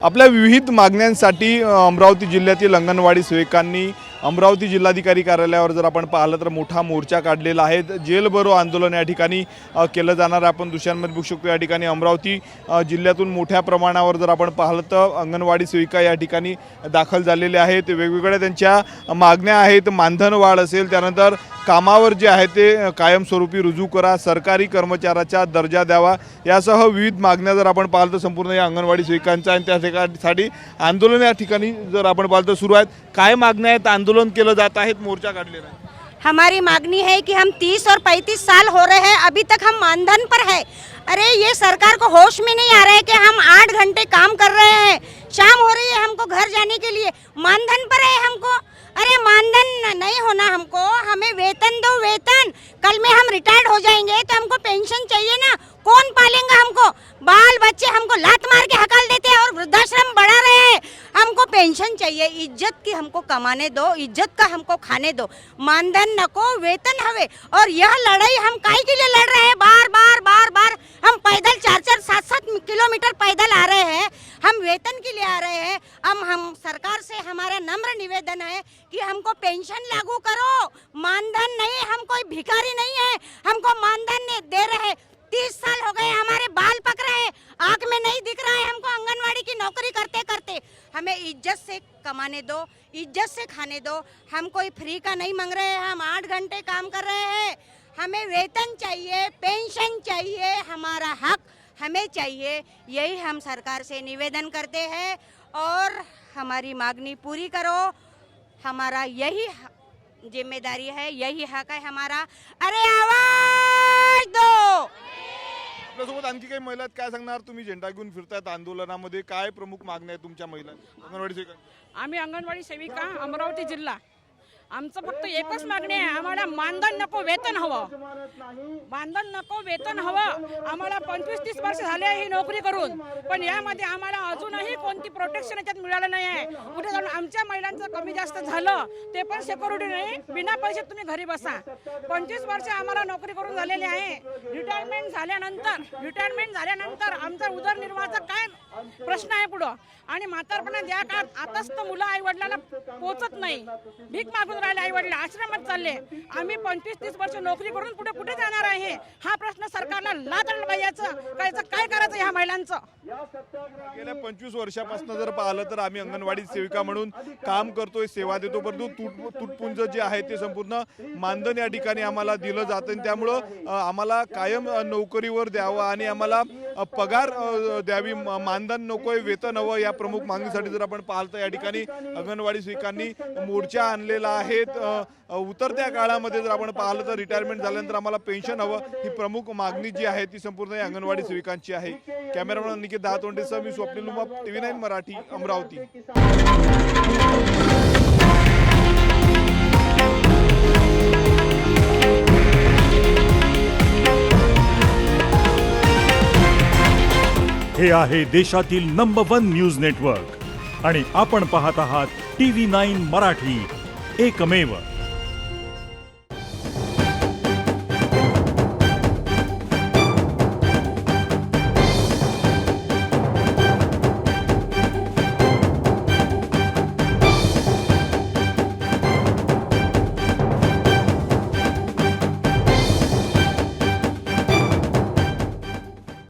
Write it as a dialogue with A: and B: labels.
A: आपल्या विविध मागण्यांसाठी अमरावती जिल्ह्यातील अंगणवाडी सेविकांनी अमरावती जिल्हाधिकारी कार्यालयावर जर आपण पाहिलं तर मोठा मोर्चा काढलेला आहे। जेल भरो आंदोलन या ठिकाणी केलं जाणार आपण दृश्यांमध्ये बघू शकतो। या ठिकाणी अमरावती जिल्ह्यातून मोठ्या प्रमाणावर जर आपण पाहिलं तर अंगणवाडी सेविका या ठिकाणी दाखल झालेले आहेत। वेगवेगळ्या त्यांच्या मागण्या आहेत। मानधन वाढ असेल, त्यानंतर कामावर जे आहे ते कायमस्वरूपी रुजू करा, सरकारी कर्मचाऱ्याचा दर्जा द्यावा, यासह विविध मागण्या जर आपण पाहिलं तर संपूर्ण या अंगणवाडी सेविकांचा आणि त्यासाठी आंदोलन या ठिकाणी जर आपण पाहिलं तर सुरू आहेत। काय मागण्या आहेत, आंदोलन केलं जात आहे, मोर्चा काढलेला आहे?
B: हमारी मांगनी है कि हम 30 और 35 साल हो रहे हैं, अभी तक हम मानधन पर है। अरे ये सरकार को होश में नहीं आ रहा है कि हम 8 घंटे काम कर रहे हैं, शाम हो रही है हमको घर जाने के लिए, मानधन पर है हमको। अरे मानधन नहीं होना हमको, हमें वेतन दो वेतन। कल में हम रिटायर्ड हो जाएंगे तो हमको पेंशन चाहिए ना, कौन पालेगा हमको? बाल बच्चे हमको लात मार के हकाल देते हैं और वृद्धाश्रम बढ़ा रहे हैं। हमको पेंशन चाहिए, इज्जत की हमको कमाने दो, इज्जत का हमको खाने दो। मानधन नको, वेतन हवे। और यह लड़ाई हम काहे के लिए लड़ रहे हैं? बार बार हम पैदल 4-4, 7-7 किलोमीटर पैदल आ रहे हैं, हम वेतन के लिए आ रहे हैं। हम सरकार से हमारा नम्र निवेदन है कि हमको पेंशन लागू करो, मानधन नहीं। हम कोई भिखारी नहीं है, हमको मानधन दे रहे। 30 साल हो गए, हमारे बाल पक रहे हैं, आँख में नहीं दिख रहा है हमको। अंगनवाड़ी की नौकरी करते करते हमें इज्जत से कमाने दो, इज्जत से खाने दो। हम कोई फ्री का नहीं मांग रहे हैं, हम 8 घंटे काम कर रहे हैं। हमें वेतन चाहिए, पेंशन चाहिए, हमारा हक हमें चाहिए। यही हम सरकार से निवेदन करते हैं और हमारी मांगनी पूरी करो। हमारा यही जिम्मेदारी है, यही हक है हमारा। अरे आवाज दो।
A: आपल्यासोबत आणखी काही महिला आहेत, काय सांगणार? तुम्ही झेंडा घेऊन फिरतायत आंदोलनामध्ये, काय प्रमुख मागण्या आहेत तुमच्या महिला अंगणवाडी सेविका?
C: आम्ही अंगणवाडी सेविका अमरावती जिल्हा, आमचं फक्त एकच मागणी आहे, आम्हाला मानधन नको वेतन हवं, मानधन नको वेतन हवं। आम्हाला 25-30 वर्ष झाले ही नोकरी करून, पण यामध्ये आम्हाला अजूनही कोणती प्रोटेक्शन याच्यात मिळालं नाही आहे। उद्या जाऊन आमच्या महिलांचं कमी जास्त झालं ते पण सिक्युरिटी नाही, बिना पैसे तुम्ही घरी बसा। 25 वर्ष आम्हाला नोकरी करून झालेली आहे। रिटायरमेंट झाल्यानंतर आमचा उदरनिर्वाहाचा काय प्रश्न आहे पुढं? आणि म्हातारपणात या काळात आताच तर मुलं आई वडिलांना पोचत नाही, भीक मागून राहिले, आई वडील आश्रमात चालले। आम्ही 25-30 वर्ष नोकरी करून पुढे कुठे जाणार आहे? हा प्रश्न सरकारला लादलं पाहिजे। काय करायचं ह्या महिलांचं?
A: गेल्या 25 वर्षापासून जर पाहिलं तर आम्ही अंगणवाडी सेविका म्हणून काम करतोय, सेवा देतो, परंतु तुटपुंज जे आहे ते संपूर्ण मानधन या ठिकाणी आम्हाला दिलं जातं। त्यामुळं आम्हाला कायम नोकरीवर द्यावं आणि आम्हाला पगार द्यावी, मानधन नकोय, वेतन हवं। या प्रमुख मागणीसाठी जर आपण पाहिलं तर या ठिकाणी अंगणवाडी सेविकांनी मोर्चा आणलेला आहे। उतरत्या काळामध्ये जर आपण पाहिलं तर रिटायरमेंट झाल्यानंतर आम्हाला पेन्शन हवं, ही प्रमुख मागणी जी आहे ती संपूर्ण या अंगणवाडी सेविकांची आहे। कॅमेरामॅन निकेत दातोंडेसह मी स्वप्नील उमाप, TV9 मराठी, अमरावती।
D: हे आहे देशातील नंबर 1 न्यूज नेटवर्क आणि आपण पाहत आहात TV9 मराठी, एकमेव।